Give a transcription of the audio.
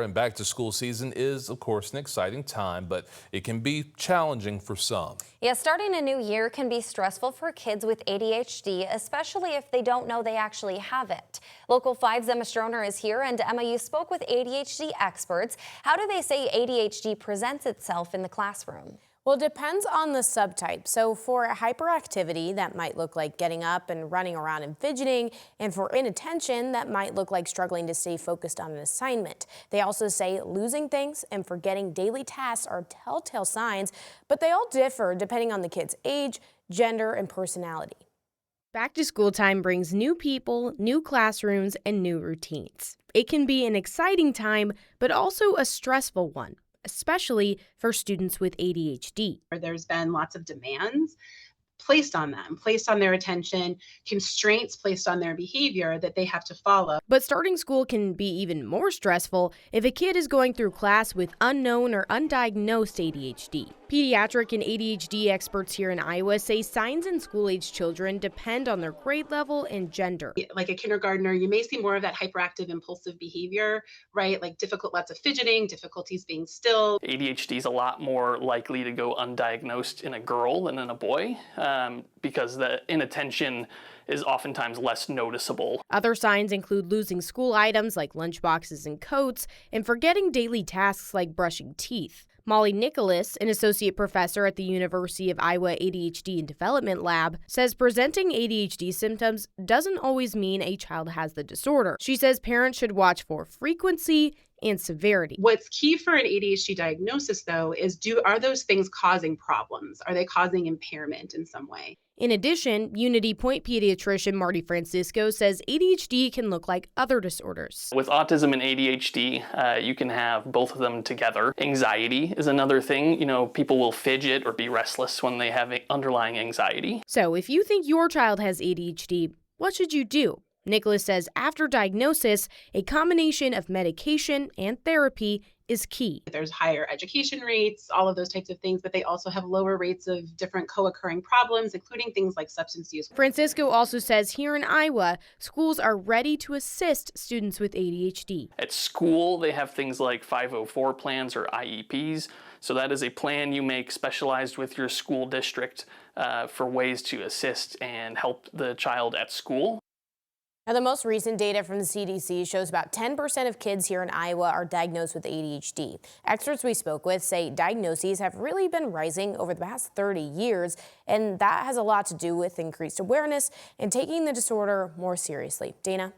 And back to school season is, of course, an exciting time, but it can be challenging for some. Yeah, starting a new year can be stressful for kids with ADHD, especially if they don't know they actually have it. Local 5's Emma Stroner is here, and Emma, you spoke with ADHD experts. How do they say ADHD presents itself in the classroom? Well, it depends on the subtype. So for hyperactivity, that might look like getting up and running around and fidgeting. And for inattention, that might look like struggling to stay focused on an assignment. They also say losing things and forgetting daily tasks are telltale signs, but they all differ depending on the kid's age, gender, and personality. Back to school time brings new people, new classrooms, and new routines. It can be an exciting time, but also a stressful one, especially for students with ADHD. There's been lots of demands placed on them, placed on their attention, constraints placed on their behavior that they have to follow. But starting school can be even more stressful if a kid is going through class with unknown or undiagnosed ADHD. Pediatric and ADHD experts here in Iowa say signs in school-age children depend on their grade level and gender. Like a kindergartner, you may see more of that hyperactive, impulsive behavior, right? Like lots of fidgeting, difficulties being still. ADHD is a lot more likely to go undiagnosed in a girl than in a boy because the inattention is oftentimes less noticeable. Other signs include losing school items like lunchboxes and coats and forgetting daily tasks like brushing teeth. Molly Nicholas, an associate professor at the University of Iowa ADHD and Development Lab, says presenting ADHD symptoms doesn't always mean a child has the disorder. She says parents should watch for frequency and severity. What's key for an ADHD diagnosis, though, is are those things causing problems? Are they causing impairment in some way? In addition, Unity Point pediatrician Marty Francisco says ADHD can look like other disorders. With autism and ADHD, you can have both of them together. Anxiety is another thing. People will fidget or be restless when they have underlying anxiety. So if you think your child has ADHD, what should you do? Nicholas says after diagnosis, a combination of medication and therapy is key. There's higher education rates, all of those types of things, but they also have lower rates of different co-occurring problems, including things like substance use. Francisco also says here in Iowa, schools are ready to assist students with ADHD. At school, they have things like 504 plans or IEPs. So that is a plan you make specialized with your school district for ways to assist and help the child at school. Now, the most recent data from the CDC shows about 10% of kids here in Iowa are diagnosed with ADHD. Experts we spoke with say diagnoses have really been rising over the past 30 years, and that has a lot to do with increased awareness and taking the disorder more seriously. Dana?